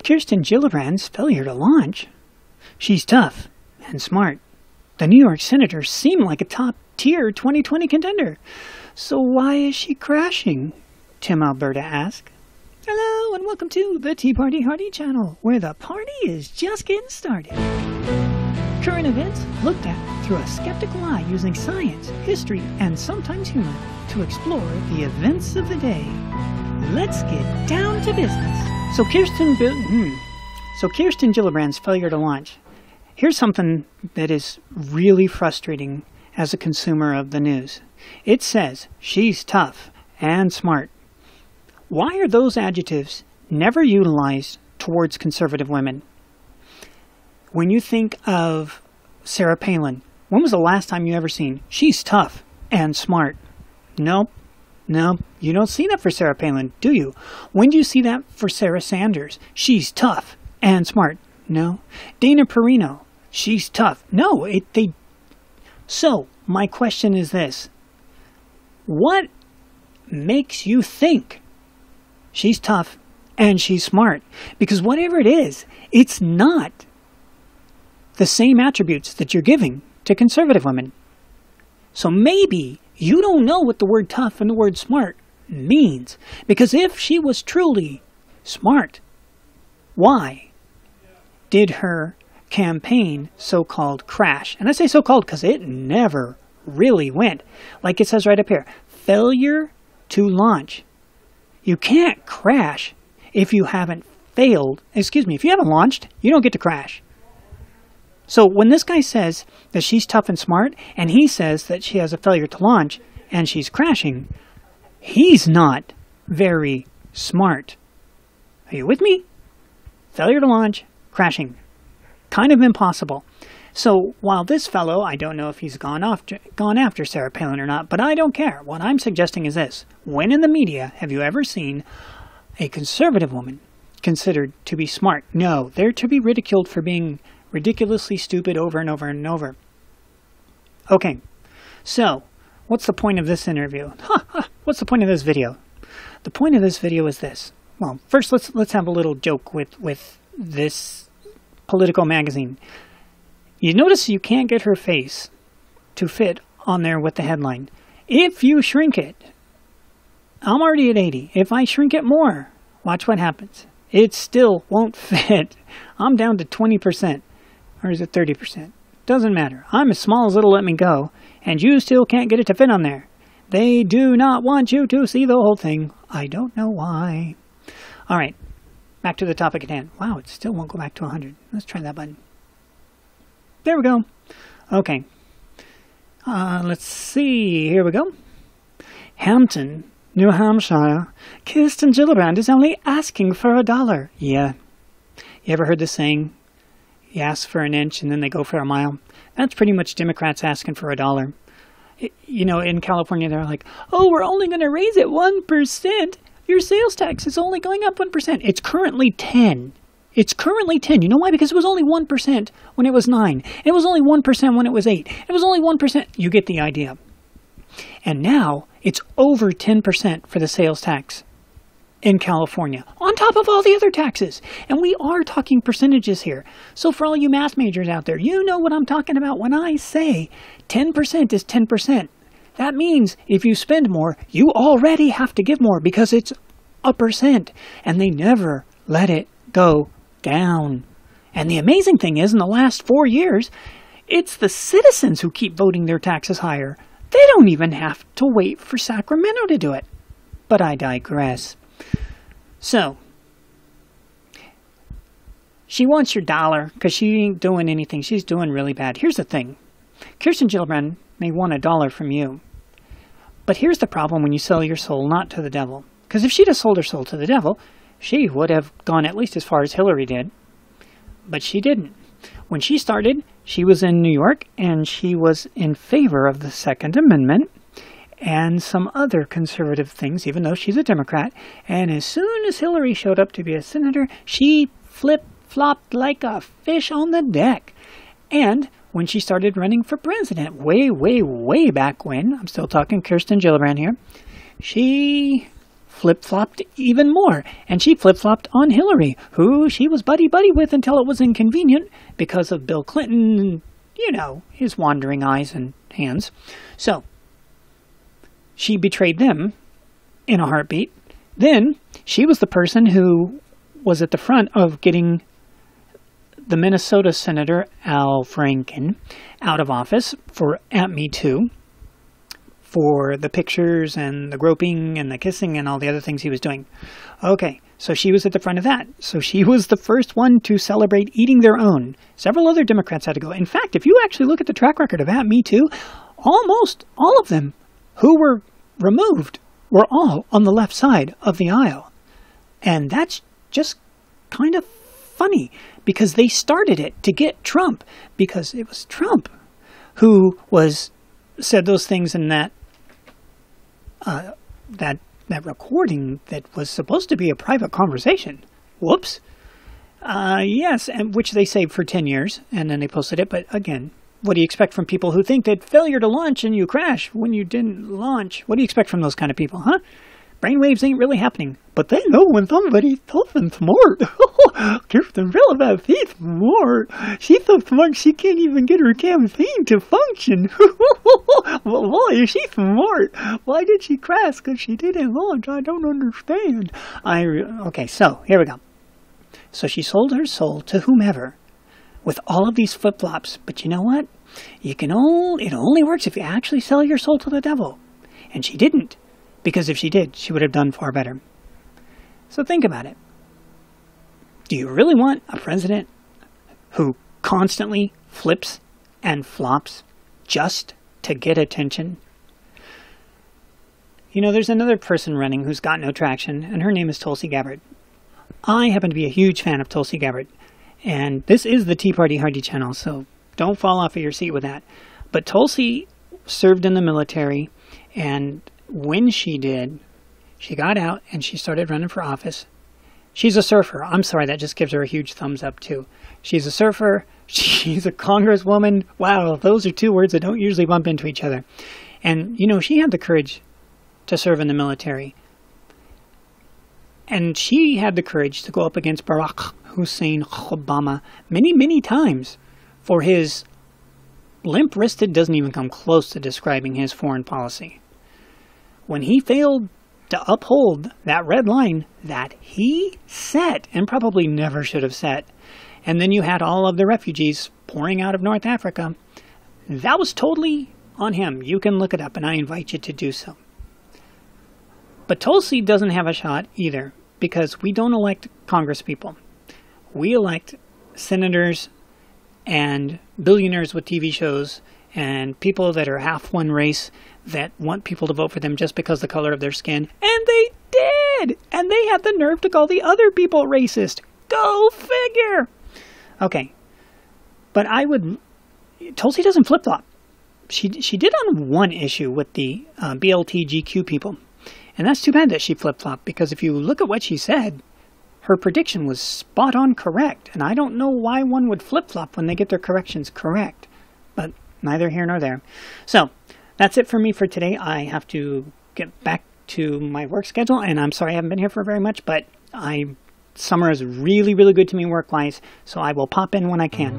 Kirsten Gillibrand's failure to launch. She's tough and smart. The New York senators seem like a top-tier 2020 contender. So why is she crashing? Tim Alberta asked. Hello and welcome to the Tea Party Hardy channel, where the party is just getting started. Current events looked at through a skeptical eye using science, history, and sometimes humor to explore the events of the day. Let's get down to business. So Kirsten Gillibrand's failure to launch. Here's something that is really frustrating as a consumer of the news. It says she's tough and smart. Why are those adjectives never utilized towards conservative women? When you think of Sarah Palin, when was the last time you ever seen, she's tough and smart? Nope. No, you don't see that for Sarah Palin, do you? When do you see that for Sarah Sanders? She's tough and smart. No. Dana Perino, she's tough. No, So, my question is this. What makes you think she's tough and she's smart? Because whatever it is, it's not the same attributes that you're giving to conservative women. So maybe you don't know what the word tough and the word smart means. Because if she was truly smart, why did her campaign so-called crash? And I say so-called because it never really went. Like it says right up here, failure to launch. You can't crash if you haven't if you haven't launched, you don't get to crash. So when this guy says that she's tough and smart, and he says that she has a failure to launch and she's crashing, he's not very smart. Are you with me? Failure to launch, crashing. Kind of impossible. So while this fellow, I don't know if he's gone after Sarah Palin or not, but I don't care. What I'm suggesting is this. When in the media have you ever seen a conservative woman considered to be smart? No, they're to be ridiculed for being ridiculously stupid over and over and over. Okay, so what's the point of this interview? What's the point of this video? The point of this video is this. Well, first let's have a little joke with this political magazine. You notice you can't get her face to fit on there with the headline. If you shrink it, I'm already at 80. If I shrink it more, watch what happens. It still won't fit. I'm down to 20%. Or is it 30%? Doesn't matter. I'm as small as it'll let me go, and you still can't get it to fit on there. They do not want you to see the whole thing. I don't know why. All right, back to the topic at hand. Wow, it still won't go back to 100. Let's try that button. There we go. Okay. Let's see. Here we go. Hampton, New Hampshire. Kirsten Gillibrand is only asking for $1. Yeah. You ever heard the saying? You ask for an inch and then they go for a mile. That's pretty much Democrats asking for $1. You know, in California, they're like, oh, we're only going to raise it 1%. Your sales tax is only going up 1%. It's currently 10. It's currently 10. You know why? Because it was only 1% when it was 9. It was only 1% when it was 8. It was only 1%. You get the idea. And now it's over 10% for the sales tax in California, on top of all the other taxes. And we are talking percentages here. So for all you math majors out there, you know what I'm talking about when I say 10% is 10%. That means if you spend more, you already have to give more because it's a percent. And they never let it go down. And the amazing thing is, in the last 4 years, it's the citizens who keep voting their taxes higher. They don't even have to wait for Sacramento to do it. But I digress. So, she wants your dollar because she ain't doing anything. She's doing really bad. Here's the thing. Kirsten Gillibrand may want $1 from you. But here's the problem when you sell your soul not to the devil. Because if she'd have sold her soul to the devil, she would have gone at least as far as Hillary did. But she didn't. When she started, she was in New York and she was in favor of the Second Amendment and some other conservative things, even though she's a Democrat. And as soon as Hillary showed up to be a senator, she flip-flopped like a fish on the deck. And when she started running for president, way, way, way back when, I'm still talking Kirsten Gillibrand here, she flip-flopped even more. And she flip-flopped on Hillary, who she was buddy-buddy with until it was inconvenient because of Bill Clinton and, you know, his wandering eyes and hands. So, she betrayed them in a heartbeat. Then, she was the person who was at the front of getting the Minnesota Senator Al Franken out of office for at Me Too, for the pictures and the groping and the kissing and all the other things he was doing. Okay, so she was at the front of that. So she was the first one to celebrate eating their own. Several other Democrats had to go. In fact, if you actually look at the track record of at Me Too, almost all of them who were removed were all on the left side of the aisle. And that's just kind of funny, because they started it to get Trump, because it was Trump who said those things in that recording that was supposed to be a private conversation. Whoops. Yes, and which they saved for 10 years, and then they posted it. But again, what do you expect from people who think that failure to launch and you crash when you didn't launch? What do you expect from those kind of people, huh? Brainwaves ain't really happening, but they know when somebody told them smart. Give them real about he's smart. She's so smart she can't even get her campaign to function. Well, boy, is she smart. Why did she crash? Because she didn't launch. I don't understand. Okay, so here we go. So she sold her soul to whomever with all of these flip-flops. But you know what? It only works if you actually sell your soul to the devil. And she didn't. Because if she did, she would have done far better. So think about it. Do you really want a president who constantly flips and flops just to get attention? You know, there's another person running who's got no traction, and her name is Tulsi Gabbard. I happen to be a huge fan of Tulsi Gabbard. And this is the Tea Party Hardy channel, so don't fall off of your seat with that. But Tulsi served in the military, and when she did, she got out and she started running for office. She's a surfer. I'm sorry, that just gives her a huge thumbs up too. She's a surfer. She's a congresswoman. Wow, those are two words that don't usually bump into each other. And, you know, she had the courage to serve in the military. And she had the courage to go up against Barack Hussein Obama many, many times for his limp-wristed, doesn't even come close to describing his foreign policy. When he failed to uphold that red line that he set, and probably never should have set, and then you had all of the refugees pouring out of North Africa, that was totally on him. You can look it up, and I invite you to do so. But Tulsi doesn't have a shot either, because we don't elect congresspeople. We elect senators and billionaires with TV shows and people that are half one race that want people to vote for them just because of the color of their skin. And they did! And they had the nerve to call the other people racist. Go figure! Okay. But Tulsi doesn't flip-flop. She did on one issue with the BLTGQ people. And that's too bad that she flip-flopped, because if you look at what she said, her prediction was spot on correct. And I don't know why one would flip-flop when they get their corrections correct. But neither here nor there. So, that's it for me for today. I have to get back to my work schedule, and I'm sorry I haven't been here for very much, but summer is really, really good to me work-wise, so I will pop in when I can.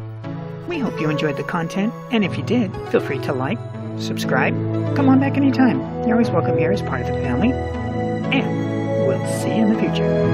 We hope you enjoyed the content, and if you did, feel free to like, subscribe, come on back anytime. You're always welcome here as part of the family, and we'll see you in the future.